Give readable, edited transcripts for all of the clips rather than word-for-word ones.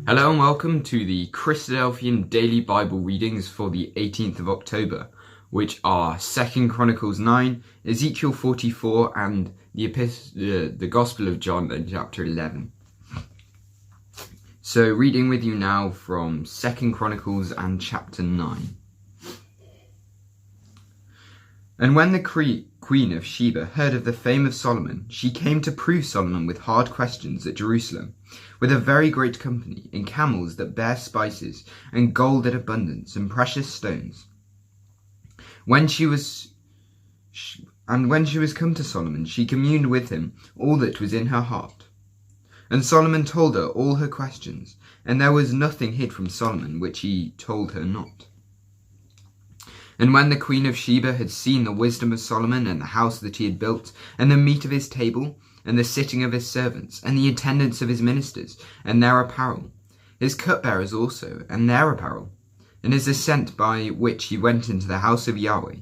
Hello and welcome to the Christadelphian Daily Bible Readings for the 18th of October, which are 2 Chronicles 9, Ezekiel 44 and the Gospel of John in chapter 11. So reading with you now from 2 Chronicles and chapter 9. And when the Queen of Sheba heard of the fame of Solomon, she came to prove Solomon with hard questions at Jerusalem, with a very great company, in camels that bear spices, and gold in abundance, and precious stones. When she was come to Solomon, she communed with him all that was in her heart. And Solomon told her all her questions, and there was nothing hid from Solomon which he told her not. And when the Queen of Sheba had seen the wisdom of Solomon, and the house that he had built, and the meat of his table, and the sitting of his servants, and the attendance of his ministers, and their apparel, his cupbearers also, and their apparel, and his ascent by which he went into the house of Yahweh,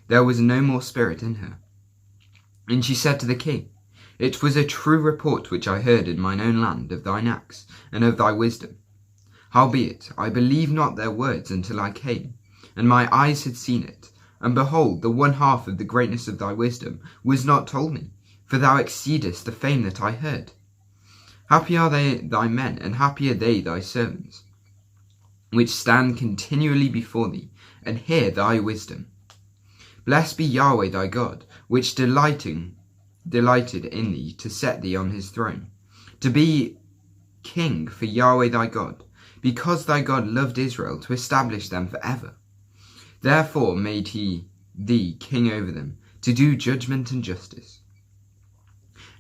there was no more spirit in her. And she said to the king, It was a true report which I heard in mine own land of thine acts, and of thy wisdom. Howbeit, I believed not their words until I came, and my eyes had seen it. And behold, the one half of the greatness of thy wisdom was not told me, for thou exceedest the fame that I heard. Happy are they thy men, and happy are they thy servants, which stand continually before thee, and hear thy wisdom. Blessed be Yahweh thy God, which delighted in thee to set thee on his throne, to be king for Yahweh thy God, because thy God loved Israel to establish them forever. Therefore made he thee king over them, to do judgment and justice.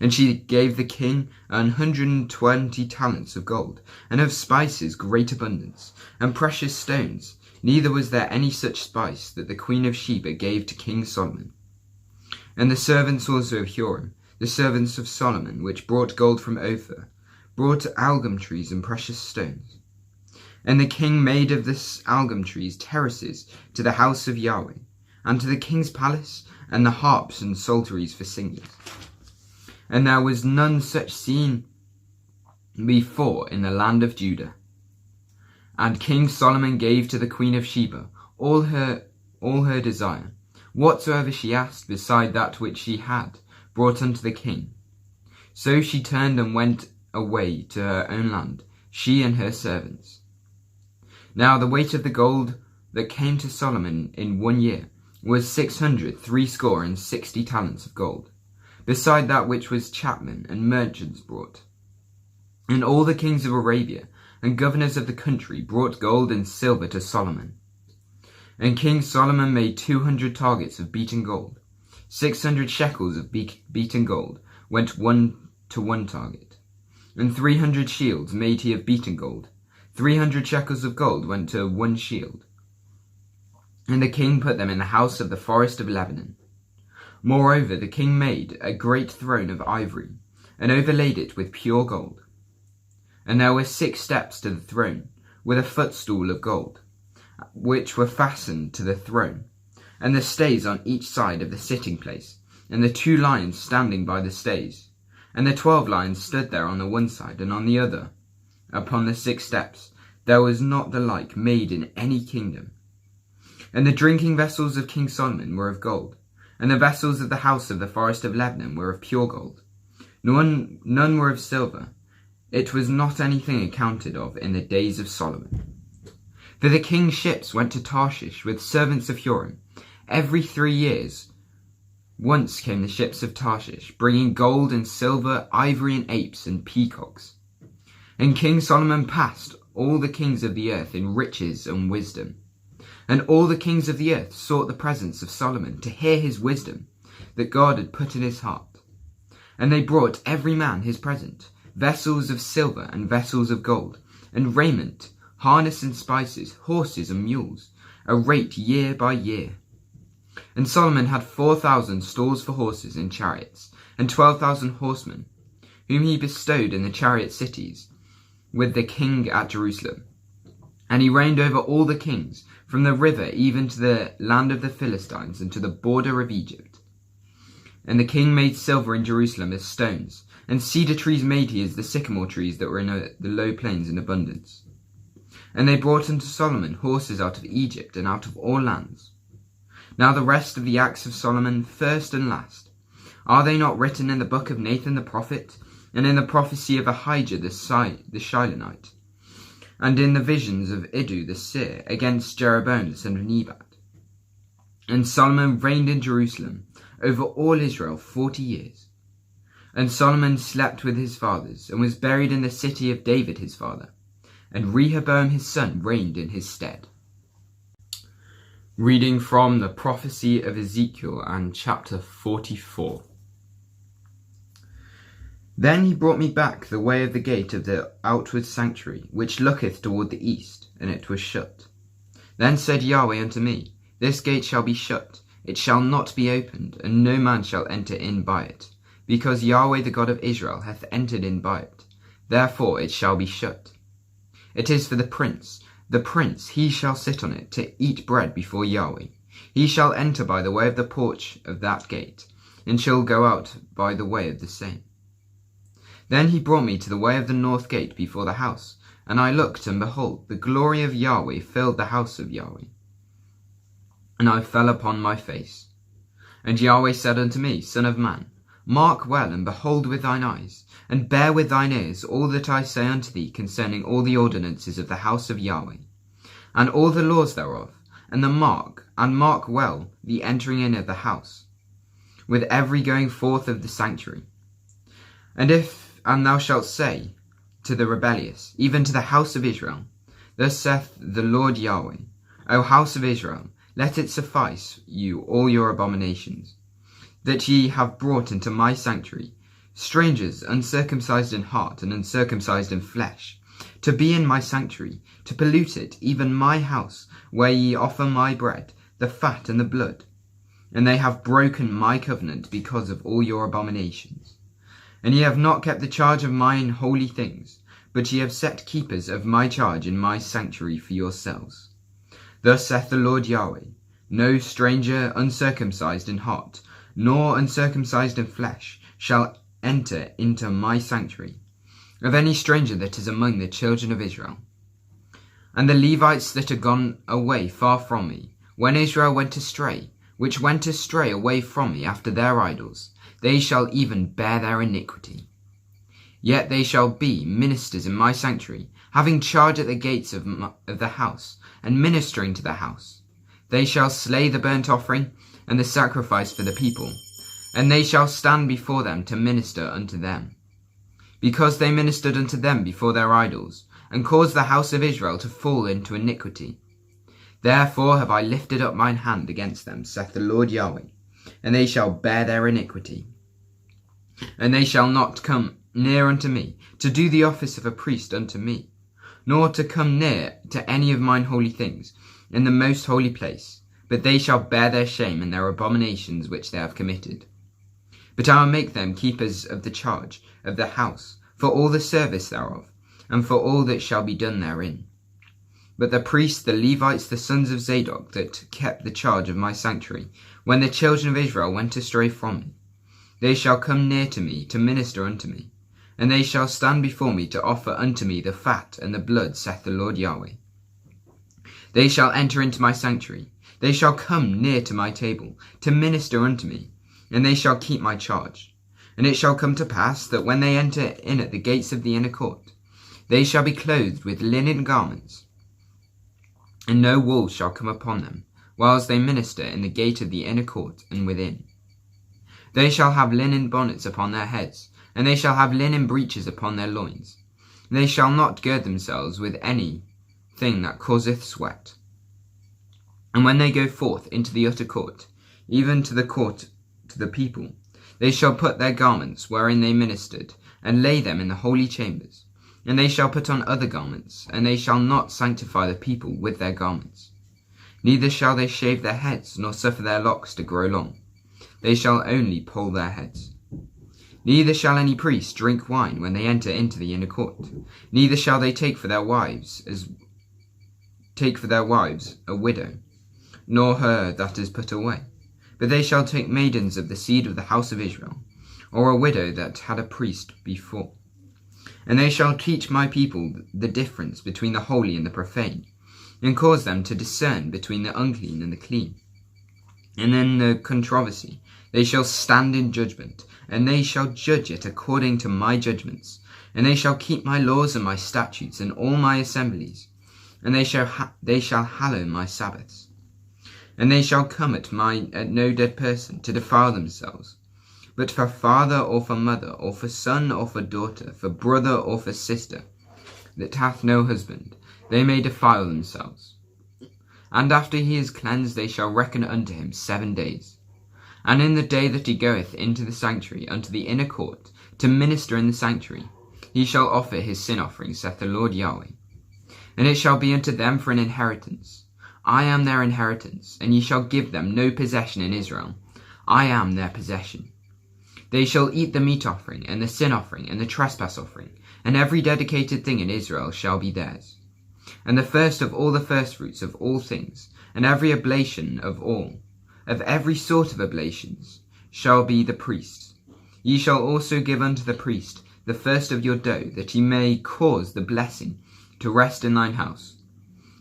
And she gave the king 120 talents of gold, and of spices great abundance, and precious stones. Neither was there any such spice that the Queen of Sheba gave to King Solomon. And the servants also of Huram, the servants of Solomon, which brought gold from Ophir, brought algum trees and precious stones. And the king made of the algum trees terraces to the house of Yahweh, and to the king's palace, and the harps and psalteries for singers. And there was none such seen before in the land of Judah. And King Solomon gave to the Queen of Sheba all her desire, whatsoever she asked, beside that which she had brought unto the king. So she turned and went away to her own land, she and her servants. Now the weight of the gold that came to Solomon in 1 year was 660 talents of gold, beside that which was chapmen and merchants brought. And all the kings of Arabia and governors of the country brought gold and silver to Solomon. And King Solomon made 200 targets of beaten gold. 600 shekels of beaten gold went one to one target. And 300 shields made he of beaten gold. 300 shekels of gold went to one shield. And the king put them in the house of the forest of Lebanon. Moreover, the king made a great throne of ivory, and overlaid it with pure gold. And there were 6 steps to the throne, with a footstool of gold, which were fastened to the throne, and the stays on each side of the sitting place, and the 2 lions standing by the stays. And the 12 lions stood there on the one side and on the other. Upon the 6 steps, there was not the like made in any kingdom. And the drinking vessels of King Solomon were of gold, and the vessels of the house of the forest of Lebanon were of pure gold. None were of silver. It was not anything accounted of in the days of Solomon. For the king's ships went to Tarshish with servants of Huram. Every 3 years once came the ships of Tarshish, bringing gold and silver, ivory and apes and peacocks. And King Solomon passed all the kings of the earth in riches and wisdom. And all the kings of the earth sought the presence of Solomon to hear his wisdom that God had put in his heart. And they brought every man his present, vessels of silver and vessels of gold, and raiment, harness and spices, horses and mules, a rate year by year. And Solomon had 4,000 stalls for horses and chariots, and 12,000 horsemen, whom he bestowed in the chariot cities, with the king at Jerusalem. And he reigned over all the kings, from the river even to the land of the Philistines, and to the border of Egypt. And the king made silver in Jerusalem as stones, and cedar trees made he as the sycamore trees that were in the low plains in abundance. And they brought unto Solomon horses out of Egypt and out of all lands. Now the rest of the acts of Solomon, first and last, are they not written in the book of Nathan the prophet, and in the prophecy of Ahijah the Shilonite, and in the visions of Iddu the seer against Jeroboam the son of Nebat? And Solomon reigned in Jerusalem over all Israel 40 years. And Solomon slept with his fathers, and was buried in the city of David his father, and Rehoboam his son reigned in his stead. Reading from the prophecy of Ezekiel and chapter 44. Then he brought me back the way of the gate of the outward sanctuary, which looketh toward the east, and it was shut. Then said Yahweh unto me, This gate shall be shut, it shall not be opened, and no man shall enter in by it, because Yahweh the God of Israel hath entered in by it. Therefore it shall be shut. It is for the prince he shall sit on it, to eat bread before Yahweh. He shall enter by the way of the porch of that gate, and shall go out by the way of the same. Then he brought me to the way of the north gate before the house, and I looked, and behold, the glory of Yahweh filled the house of Yahweh. And I fell upon my face. And Yahweh said unto me, Son of man, mark well, and behold with thine eyes, and bear with thine ears all that I say unto thee concerning all the ordinances of the house of Yahweh, and all the laws thereof, and mark well the entering in of the house, with every going forth of the sanctuary. And thou shalt say to the rebellious, even to the house of Israel, Thus saith the Lord Yahweh, O house of Israel, let it suffice you all your abominations, that ye have brought into my sanctuary strangers uncircumcised in heart and uncircumcised in flesh, to be in my sanctuary, to pollute it, even my house, where ye offer my bread, the fat and the blood. And they have broken my covenant because of all your abominations. And ye have not kept the charge of mine holy things, but ye have set keepers of my charge in my sanctuary for yourselves. Thus saith the Lord Yahweh, No stranger uncircumcised in heart, nor uncircumcised in flesh, shall enter into my sanctuary, of any stranger that is among the children of Israel. And the Levites that are gone away far from me, when Israel went astray, which went astray away from me after their idols, they shall even bear their iniquity. Yet they shall be ministers in my sanctuary, having charge at the gates of the house, and ministering to the house. They shall slay the burnt offering, and the sacrifice for the people, and they shall stand before them to minister unto them. Because they ministered unto them before their idols, and caused the house of Israel to fall into iniquity. Therefore have I lifted up mine hand against them, saith the Lord Yahweh, and they shall bear their iniquity. And they shall not come near unto me, to do the office of a priest unto me, nor to come near to any of mine holy things, in the most holy place, but they shall bear their shame and their abominations which they have committed. But I will make them keepers of the charge of the house, for all the service thereof, and for all that shall be done therein. But the priests, the Levites, the sons of Zadok, that kept the charge of my sanctuary, when the children of Israel went astray from me, they shall come near to me to minister unto me, and they shall stand before me to offer unto me the fat and the blood, saith the Lord Yahweh. They shall enter into my sanctuary, they shall come near to my table, to minister unto me, and they shall keep my charge. And it shall come to pass that when they enter in at the gates of the inner court, they shall be clothed with linen garments, and no wool shall come upon them, whilst they minister in the gate of the inner court and within. They shall have linen bonnets upon their heads, and they shall have linen breeches upon their loins. They shall not gird themselves with any thing that causeth sweat. And when they go forth into the utter court, even to the court to the people, they shall put their garments wherein they ministered, and lay them in the holy chambers. And they shall put on other garments, and they shall not sanctify the people with their garments. Neither shall they shave their heads, nor suffer their locks to grow long. They shall only poll their heads. Neither shall any priest drink wine when they enter into the inner court. Neither shall they take for their wives a widow, nor her that is put away. But they shall take maidens of the seed of the house of Israel, or a widow that had a priest before. And they shall teach my people the difference between the holy and the profane, and cause them to discern between the unclean and the clean. And in the controversy they shall stand in judgment, and they shall judge it according to my judgments. And they shall keep my laws and my statutes in all my assemblies, and they shall hallow my Sabbaths. And they shall come at no dead person to defile themselves, but for father or for mother, or for son or for daughter, for brother or for sister, that hath no husband, they may defile themselves. And after he is cleansed, they shall reckon unto him 7 days. And in the day that he goeth into the sanctuary, unto the inner court, to minister in the sanctuary, he shall offer his sin offering, saith the Lord Yahweh. And it shall be unto them for an inheritance. I am their inheritance, and ye shall give them no possession in Israel. I am their possession. They shall eat the meat offering, and the sin offering, and the trespass offering, and every dedicated thing in Israel shall be theirs. And the first of all the firstfruits of all things, and every oblation of every sort of oblations, shall be the priest's. Ye shall also give unto the priest the first of your dough, that he may cause the blessing to rest in thine house.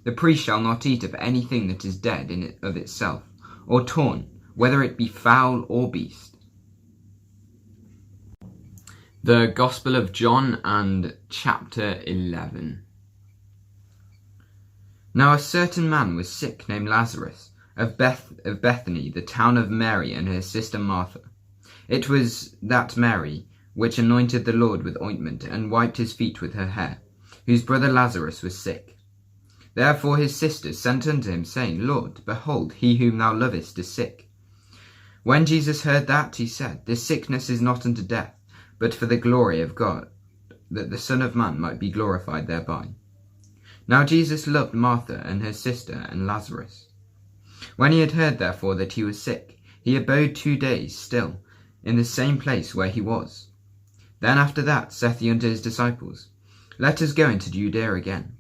The priest shall not eat of anything that is dead in it of itself, or torn, whether it be fowl or beast. The Gospel of John and chapter 11. Now a certain man was sick, named Lazarus, of Bethany, the town of Mary and her sister Martha. It was that Mary which anointed the Lord with ointment, and wiped his feet with her hair, whose brother Lazarus was sick. Therefore his sisters sent unto him, saying, Lord, behold, he whom thou lovest is sick. When Jesus heard that, he said, This sickness is not unto death, but for the glory of God, that the Son of Man might be glorified thereby. Now Jesus loved Martha and her sister and Lazarus. When he had heard therefore that he was sick, he abode 2 days still in the same place where he was. Then after that saith he unto his disciples, Let us go into Judea again.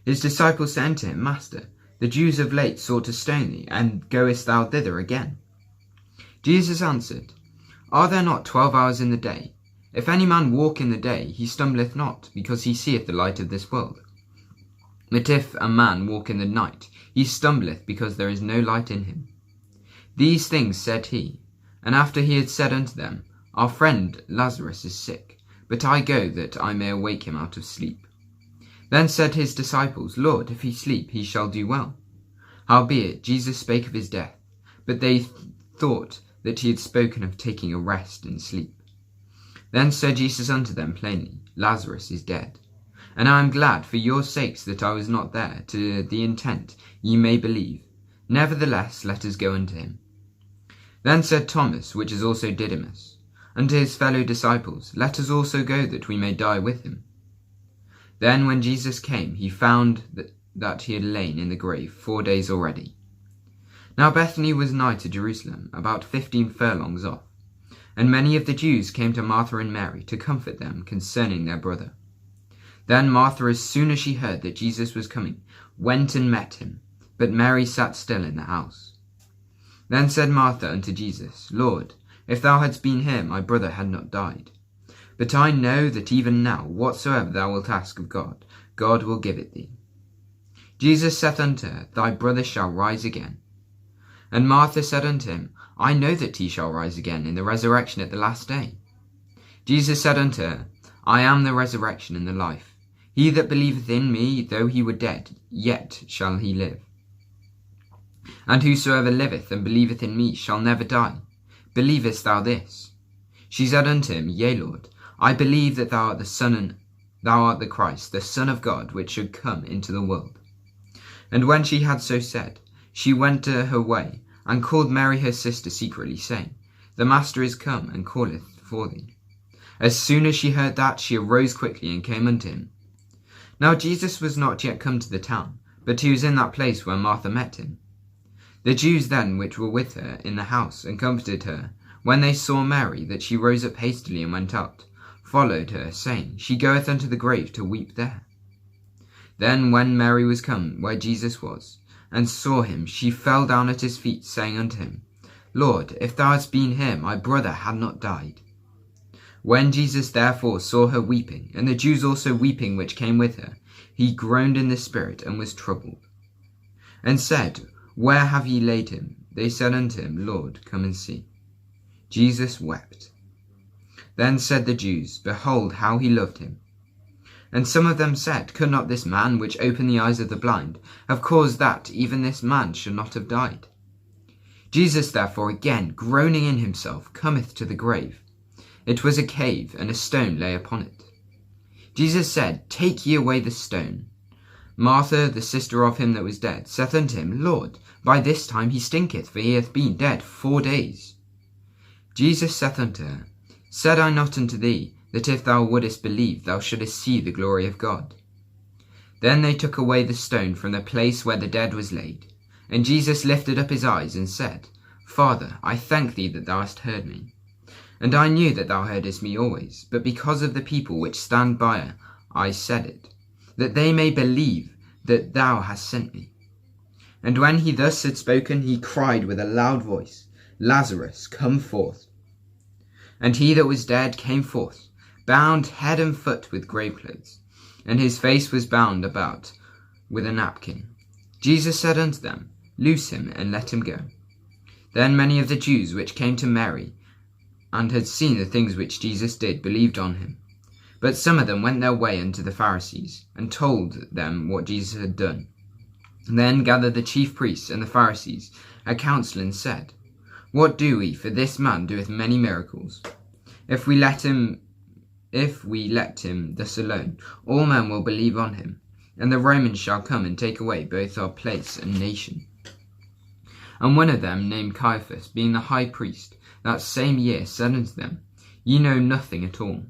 His disciples said unto him, Master, the Jews of late sought to stone thee, and goest thou thither again? Jesus answered, Are there not 12 hours in the day? If any man walk in the day, he stumbleth not, because he seeth the light of this world. But if a man walk in the night, he stumbleth, because there is no light in him. These things said he, and after he had said unto them, Our friend Lazarus is sick, but I go that I may awake him out of sleep. Then said his disciples, Lord, if he sleep, he shall do well. Howbeit Jesus spake of his death, but they thought that he had spoken of taking a rest and sleep. Then said Jesus unto them plainly, Lazarus is dead. And I am glad for your sakes that I was not there, to the intent ye may believe. Nevertheless, let us go unto him. Then said Thomas, which is also Didymus, unto his fellow disciples, Let us also go, that we may die with him. Then when Jesus came, he found that he had lain in the grave 4 days already. Now Bethany was nigh to Jerusalem, about 15 furlongs off. And many of the Jews came to Martha and Mary to comfort them concerning their brother. Then Martha, as soon as she heard that Jesus was coming, went and met him, but Mary sat still in the house. Then said Martha unto Jesus, Lord, if thou hadst been here, my brother had not died. But I know that even now, whatsoever thou wilt ask of God, God will give it thee. Jesus saith unto her, Thy brother shall rise again. And Martha said unto him, I know that he shall rise again in the resurrection at the last day. Jesus said unto her, I am the resurrection and the life. He that believeth in me, though he were dead, yet shall he live. And whosoever liveth and believeth in me shall never die. Believest thou this? She said unto him, Yea, Lord, I believe that thou art the Son, and thou art the Christ, the Son of God, which should come into the world. And when she had so said, she went to her way, and called Mary her sister secretly, saying, The Master is come, and calleth for thee. As soon as she heard that, she arose quickly, and came unto him. Now Jesus was not yet come to the town, but he was in that place where Martha met him. The Jews then which were with her in the house, and comforted her, when they saw Mary, that she rose up hastily and went out, followed her, saying, She goeth unto the grave to weep there. Then when Mary was come where Jesus was, and saw him, she fell down at his feet, saying unto him, Lord, if thou hadst been here, my brother had not died. When Jesus therefore saw her weeping, and the Jews also weeping which came with her, he groaned in the spirit, and was troubled, and said, Where have ye laid him? They said unto him, Lord, come and see. Jesus wept. Then said the Jews, Behold how he loved him. And some of them said, Could not this man, which opened the eyes of the blind, have caused that even this man should not have died? Jesus therefore again, groaning in himself, cometh to the grave. It was a cave, and a stone lay upon it. Jesus said, Take ye away the stone. Martha, the sister of him that was dead, saith unto him, Lord, by this time he stinketh, for he hath been dead 4 days. Jesus saith unto her, Said I not unto thee, that if thou wouldest believe, thou shouldest see the glory of God? Then they took away the stone from the place where the dead was laid. And Jesus lifted up his eyes, and said, Father, I thank thee that thou hast heard me. And I knew that thou heardest me always, but because of the people which stand by, I said it, that they may believe that thou hast sent me. And when he thus had spoken, he cried with a loud voice, Lazarus, come forth. And he that was dead came forth, bound head and foot with grave clothes, and his face was bound about with a napkin. Jesus said unto them, Loose him, and let him go. Then many of the Jews which came to Mary, and had seen the things which Jesus did, believed on him. But some of them went their way unto the Pharisees, and told them what Jesus had done. Then gathered the chief priests and the Pharisees a council, and said, What do we? For this man doeth many miracles. If we let him thus alone, all men will believe on him, and the Romans shall come and take away both our place and nation. And one of them, named Caiaphas, being the high priest, that same year said unto them, Ye know nothing at all,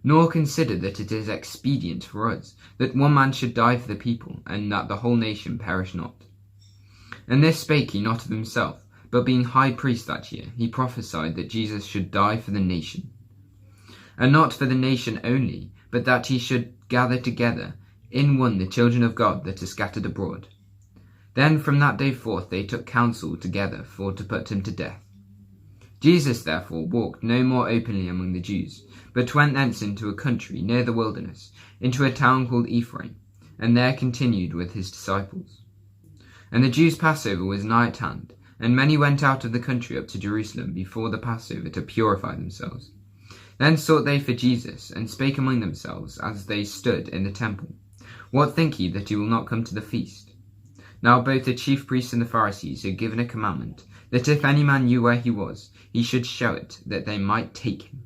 nor consider that it is expedient for us that one man should die for the people, and that the whole nation perish not. And this spake he not of himself, but being high priest that year, he prophesied that Jesus should die for the nation. And not for the nation only, but that he should gather together in one the children of God that are scattered abroad. Then from that day forth they took counsel together for to put him to death. Jesus therefore walked no more openly among the Jews, but went thence into a country near the wilderness, into a town called Ephraim, and there continued with his disciples. And the Jews' Passover was nigh at hand, and many went out of the country up to Jerusalem before the Passover to purify themselves. Then sought they for Jesus, and spake among themselves as they stood in the temple, What think ye that he will not come to the feast? Now both the chief priests and the Pharisees had given a commandment, that if any man knew where he was, he should show it, that they might take him.